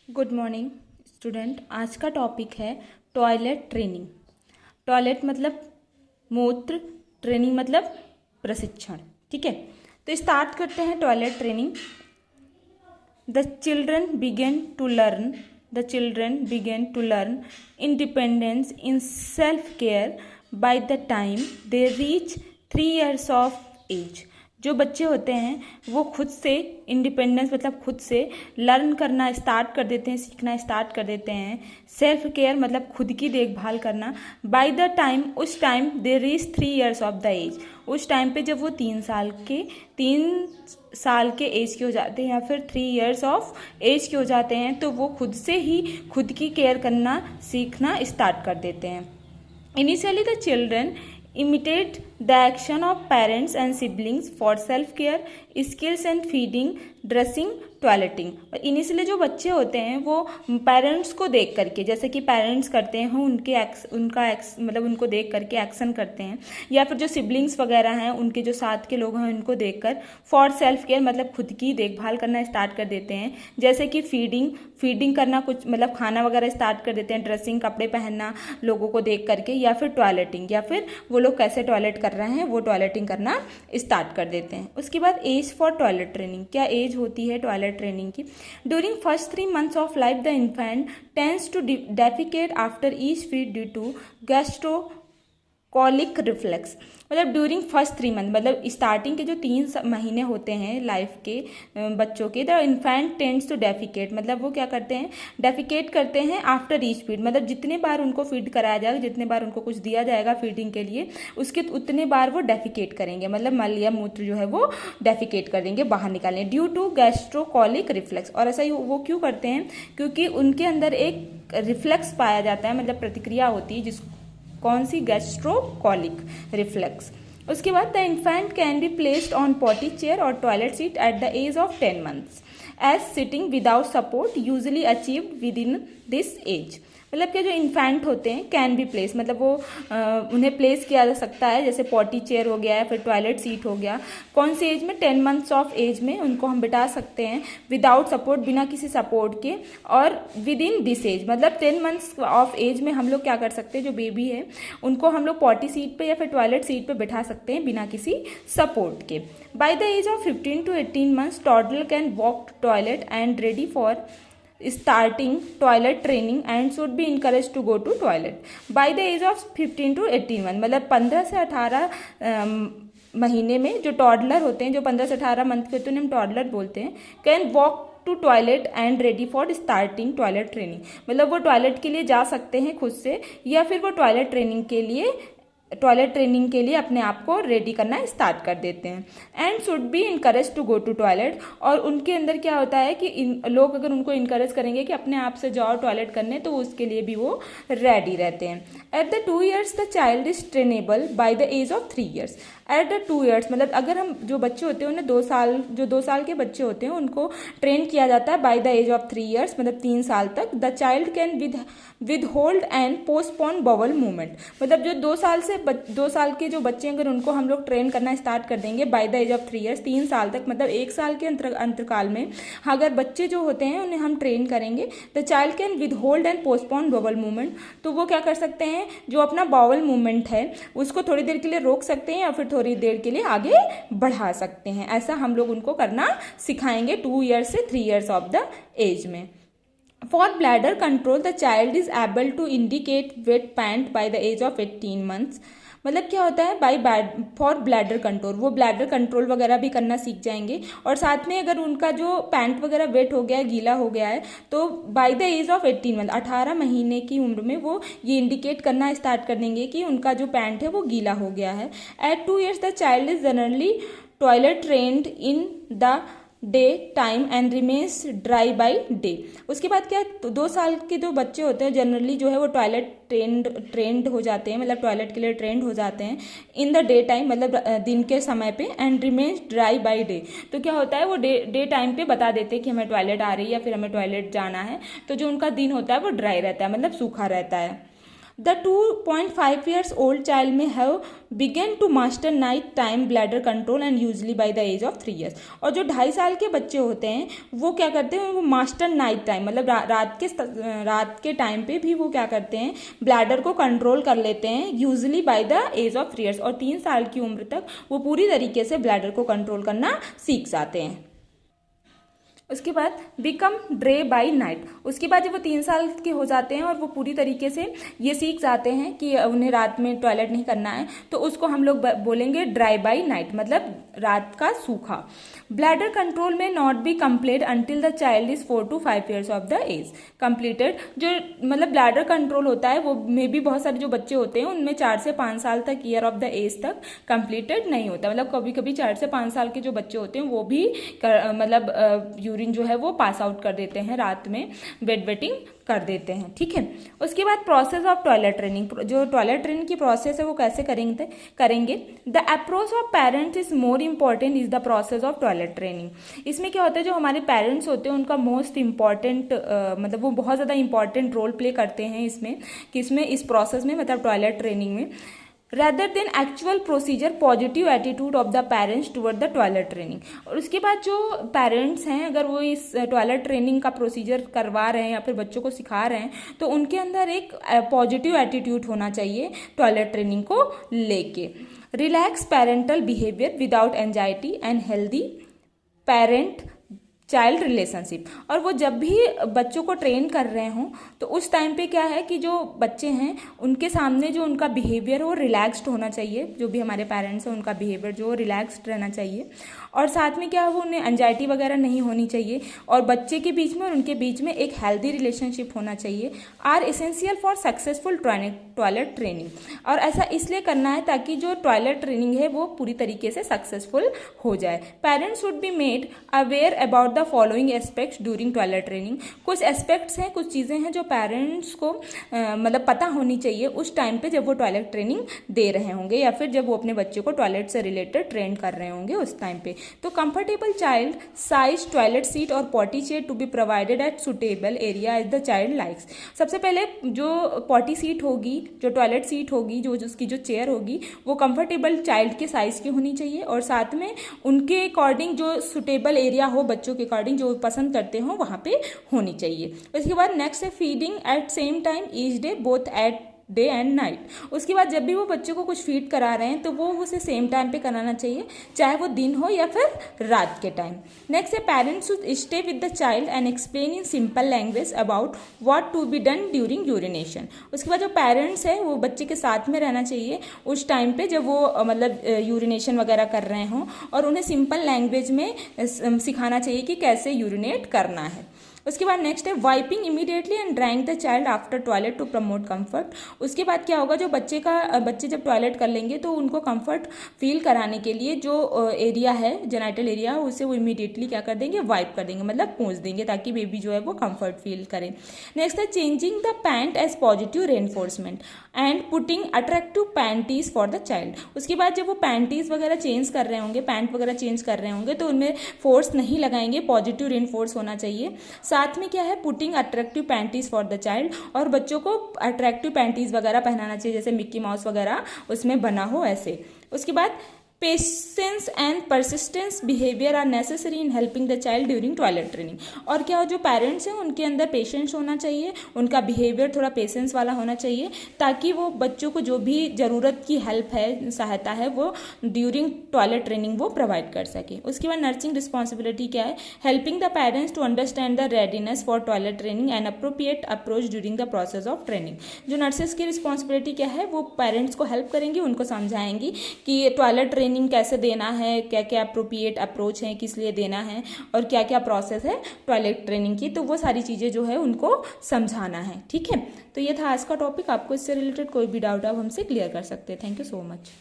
Good morning student. आज का topic है टॉयलेट ट्रेनिंग। टॉयलेट मतलब मूत्र, ट्रेनिंग मतलब प्रशिक्षण। ठीक है, तो स्टार्ट करते हैं toilet training. The children begin to learn independence in self care by the time they reach 3 years of age. जो बच्चे होते हैं वो खुद से इंडिपेंडेंस मतलब खुद से लर्न करना स्टार्ट कर देते हैं, सीखना स्टार्ट कर देते हैं। सेल्फ केयर मतलब खुद की देखभाल करना। बाय द टाइम, उस time they reach 3 years of the age. उस टाइम पे जब वो 3 साल के एज के हो जाते हैं या फिर 3 years ऑफ एज के हो जाते हैं, तो वो खुद से ही खुद की केयर करना सीखना स्टार्ट कर देते हैं। Initially the children imitate the action of parents and siblings for self-care, skills and feeding, dressing, toileting. और इनिशियली जो बच्चे होते हैं वो पेरेंट्स को देख करके, जैसे कि पेरेंट्स करते हैं मतलब उनको देख करके एक्शन करते हैं, या फिर जो सिबलिंग्स वगैरह हैं उनके जो साथ के लोग हैं उनको देखकर फॉर सेल्फ केयर मतलब खुद की देखभाल करना स्टार्ट कर देते हैं। जैसे कि फीडिंग करना, कुछ मतलब खाना वगैरह स्टार्ट कर देते हैं, ड्रेसिंग कपड़े पहनना लोगों को देख करके, या फिर टॉयलेटिंग, या फिर वो लोग कैसे टॉयलेट कर रहे हैं वो टॉयलेटिंग करना स्टार्ट कर देते हैं। उसके बाद एज फॉर टॉयलेट ट्रेनिंग, क्या एज होती है टॉयलेट ट्रेनिंग की? During first 3 months of life the infant tends to defecate after each feed due to gastrocolic reflex. मतलब ड्यूरिंग फर्स्ट 3 months मतलब स्टार्टिंग के जो 3 महीने होते हैं लाइफ के बच्चों के, the infant tends to defecate मतलब वो क्या करते हैं, डेफिकेट करते हैं आफ्टर ईच फीड। मतलब जितने बार उनको फीड कराया जाएगा, जितने बार उनको कुछ दिया जाएगा फीडिंग के लिए, उसके उतने बार वो डेफिकेट करेंगे, मतलब मल या मूत्र जो है वो डेफिकेट कर देंगे, बाहर निकालेंगे, ड्यू टू गैस्ट्रोकॉलिक रिफ्लेक्स। और ऐसा ही वो क्यों करते हैं? क्योंकि उनके अंदर एक रिफ्लेक्स पाया जाता है, मतलब प्रतिक्रिया होती है, जिस कौन सी? Gastrocolic reflex. उसके बाद the infant can be placed on potty chair और toilet seat at the age of 10 months as sitting without support usually achieved within this age. मतलब कि जो इन्फेंट होते हैं कैन बी प्लेस मतलब वो उन्हें प्लेस किया जा सकता है, जैसे पॉटी चेयर हो गया है, फिर टॉयलेट सीट हो गया। कौन सी एज में? 10 months ऑफ एज में उनको हम बिठा सकते हैं विदाउट सपोर्ट, बिना किसी सपोर्ट के, और विद इन दिस एज मतलब 10 months ऑफ एज में हम लोग क्या कर सकते हैं, जो बेबी है उनको हम लोग पॉटी सीट पे या फिर टॉयलेट सीट पे बिठा सकते हैं बिना किसी सपोर्ट के। By the age of 15 to 18 months toddler can walk to toilet and ready for starting toilet training and should be encouraged to go to toilet by the age of 15 to 18 month मतलब 15 से 18 महीने में जो toddler होते हैं, जो 15 से 18 month के होते हैं, हम टॉडलर बोलते हैं, can walk to toilet and ready for starting toilet training मतलब वो टॉयलेट के लिए जा सकते हैं खुद से, या फिर वो टॉयलेट ट्रेनिंग के लिए अपने आप को रेडी करना स्टार्ट कर देते हैं। And should be encourage to go to toilet, और उनके अंदर क्या होता है कि लोग अगर उनको इनकरेज करेंगे कि अपने आप से जाओ टॉयलेट करने, तो उसके लिए भी वो रेडी रहते हैं। At the 2 years the child is trainable by the age of 3 years। At the 2 years मतलब अगर हम जो बच्चे होते हैं उन्हें 2 साल के बच्चे होते हैं उनको ट्रेन किया जाता है by the age of 3 years मतलब 3 साल तक। The child can withhold and postpone bowel movement मतलब जो 2 साल के जो बच्चे अगर उनको हम लोग ट्रेन करना स्टार्ट कर देंगे by the age of 3 years 3 साल तक, मतलब 1 साल के अंतरकाल में अगर बच्चे जो होते हैं उन्हें हम ट्रेन करेंगे, the child can withhold and postpone bowel movement. तो वो क्या कर सकते हैं, जो अपना बॉवल मूवमेंट है उसको थोड़ी देर के लिए रोक सकते हैं या फिर थोड़ी देर के लिए आगे बढ़ा सकते हैं। ऐसा हम लोग उनको करना सिखाएंगे 2 years से 3 years ऑफ द एज में। For bladder control the child is able to indicate wet pant by the age of 18 months मतलब क्या होता है, फॉर ब्लैडर कंट्रोल वो ब्लैडर कंट्रोल वगैरह भी करना सीख जाएंगे, और साथ में अगर उनका जो पैंट वगैरह वेट हो गया है, गीला हो गया है, तो by the age of 18 month 18 महीने की उम्र में वो ये इंडिकेट करना स्टार्ट कर देंगे कि उनका जो पैंट है वो गीला हो गया है। At 2 years the child is generally toilet trained in the day time and remains dry by day. उसके बाद क्या, 2 साल के जो बच्चे होते हैं जनरली जो है वो टॉयलेट ट्रेंड हो जाते हैं, मतलब टॉयलेट के लिए ट्रेंड हो जाते हैं इन द डे टाइम मतलब दिन के समय पे, and remains dry by day. तो क्या होता है, वो डे टाइम पे बता देते हैं कि हमें टॉयलेट आ रही है या फिर हमें टॉयलेट जाना है, तो जो उनका दिन होता है वो ड्राई रहता है मतलब सूखा रहता है। The 2.5 years old child may have begun to master night time bladder control and usually by the age of 3 years। और जो 2.5 साल के बच्चे होते हैं वो क्या करते हैं, वो मास्टर नाइट टाइम मतलब रात के टाइम पे भी वो क्या करते हैं, ब्लैडर को कंट्रोल कर लेते हैं usually by the age of 3 years। और 3 साल की उम्र तक वो पूरी तरीके से ब्लैडर को कंट्रोल करना सीख जाते हैं। उसके बाद बिकम ड्रे बाई नाइट, उसके बाद जब वो 3 साल के हो जाते हैं और वो पूरी तरीके से ये सीख जाते हैं कि उन्हें रात में टॉयलेट नहीं करना है, तो उसको हम लोग बोलेंगे ड्राई बाई नाइट, मतलब रात का सूखा। ब्लैडर कंट्रोल में not be complete until the child is 4 to 5 years of the age completed. जो मतलब ब्लैडर कंट्रोल होता है वो में भी बहुत सारे जो बच्चे होते हैं उनमें 4 से 5 साल तक ईयर ऑफ द एज तक कंप्लीटेड नहीं होता। मतलब कभी कभी 4 से 5 साल के जो बच्चे होते हैं वो भी मतलब यूरिन जो है वो पास आउट कर देते हैं, रात में बेड वेटिंग कर देते हैं। ठीक है, उसके बाद प्रोसेस ऑफ टॉयलेट ट्रेनिंग, जो टॉयलेट ट्रेनिंग की प्रोसेस है वो कैसे करेंगे। The approach of parents is more important is the process of toilet training. इसमें क्या होता है, जो हमारे पेरेंट्स होते हैं उनका मोस्ट इंपॉर्टेंट मतलब वो बहुत ज़्यादा इंपॉर्टेंट रोल प्ले करते हैं इसमें इस प्रोसेस में, मतलब टॉयलेट ट्रेनिंग में। rather than actual procedure, positive attitude of the parents toward the toilet training. और उसके बाद जो पेरेंट्स हैं अगर वो इस टॉयलेट ट्रेनिंग का प्रोसीजर करवा रहे हैं या फिर बच्चों को सिखा रहे हैं तो उनके अंदर एक पॉजिटिव एटीट्यूड होना चाहिए टॉयलेट ट्रेनिंग को लेके। Relax parental behaviour without anxiety and healthy parent child relationship. और वो जब भी बच्चों को ट्रेन कर रहे हों तो उस टाइम पे क्या है कि जो बच्चे हैं उनके सामने जो उनका बिहेवियर हो रिलैक्स्ड होना चाहिए, जो भी हमारे पेरेंट्स हैं उनका बिहेवियर जो रिलैक्स्ड रहना चाहिए। और साथ में क्या है वो उन्हें एंजाइटी वगैरह नहीं होनी चाहिए। और बच्चे के बीच में और उनके बीच में एक हेल्दी रिलेशनशिप होना चाहिए। Are essential for successful toilet training. और ऐसा इसलिए करना है ताकि जो टॉयलेट ट्रेनिंग है वो पूरी तरीके से सक्सेसफुल हो जाए। Parents should be made aware about the following aspects during toilet training. कुछ एस्पेक्ट्स हैं, कुछ चीज़ें हैं जो पेरेंट्स को मतलब पता होनी चाहिए उस टाइम पे जब वो टॉयलेट ट्रेनिंग दे रहे होंगे या फिर जब वो अपने बच्चे को टॉयलेट से रिलेटेड ट्रेन कर रहे होंगे उस टाइम पे। तो comfortable child size toilet seat और potty chair to be provided at suitable area as the child likes. सबसे पहले जो पॉटी सीट होगी, जो टॉयलेट सीट होगी, जो उसकी जो चेयर होगी वो कंफर्टेबल चाइल्ड के साइज की होनी चाहिए और साथ में उनके अकॉर्डिंग जो सुटेबल एरिया हो बच्चों के अकॉर्डिंग जो पसंद करते हो वहाँ पे होनी चाहिए। उसके बाद नेक्स्ट है feeding at same time each day both at day and night. उसके बाद जब भी वो बच्चे को कुछ फीड करा रहे हैं तो वो उसे सेम टाइम पे कराना चाहिए, चाहे वो दिन हो या फिर रात के टाइम। नेक्स्ट है parents should stay with the child and explain in simple language about what to be done during urination. उसके बाद जो पेरेंट्स है वो बच्चे के साथ में रहना चाहिए उस टाइम पे जब वो मतलब यूरिनेशन वगैरह कर रहे हों और उन्हें सिंपल लैंग्वेज में सिखाना चाहिए कि कैसे यूरिनेट करना है। उसके बाद नेक्स्ट है wiping immediately and drying the child after toilet to promote comfort. उसके बाद क्या होगा, जो बच्चे जब टॉयलेट कर लेंगे तो उनको कंफर्ट फील कराने के लिए जो एरिया है जेनाइटल एरिया उसे वो इमीडिएटली क्या कर देंगे, वाइप कर देंगे, मतलब पोंछ देंगे ताकि बेबी जो है वो कंफर्ट फील करे। नेक्स्ट है changing the pant as positive reinforcement and putting attractive panties for the child. उसके बाद जब वो पैंटीज वगैरह चेंज कर रहे होंगे, पैंट वगैरह चेंज कर रहे होंगे तो उनमें फोर्स नहीं लगाएंगे, पॉजिटिव रेनफोर्स होना चाहिए। साथ में क्या है putting attractive panties for the child, और बच्चों को अट्रैक्टिव पैंटीज वगैरह पहनाना चाहिए जैसे मिक्की माउस वगैरह उसमें बना हो ऐसे। उसके बाद patience and persistence behaviour are necessary in helping the child during toilet training. और क्या जो पेरेंट्स हैं उनके अंदर पेशेंस होना चाहिए, उनका बिहेवियर थोड़ा पेशेंस वाला होना चाहिए ताकि वो बच्चों को जो भी ज़रूरत की हेल्प है, सहायता है, वो ड्यूरिंग टॉयलेट ट्रेनिंग वो प्रोवाइड कर सके। उसके बाद नर्सिंग रिस्पॉन्सिबिलिटी क्या है, helping the parents to understand the readiness for toilet training and appropriate approach during the process of training. जो नर्सेस की रिस्पॉन्सिबिलिटी क्या है, वो पेरेंट्स को हेल्प करेंगी, उनको समझाएंगी कि टॉयलेट ट्रेनिंग कैसे देना है, क्या क्या अप्रोप्रिएट अप्रोच है, किस लिए देना है और क्या क्या प्रोसेस है टॉयलेट ट्रेनिंग की, तो वो सारी चीज़ें जो है उनको समझाना है। ठीक है, तो ये था आज का टॉपिक। आपको इससे रिलेटेड कोई भी डाउट आप हमसे क्लियर कर सकते हैं। Thank you so much.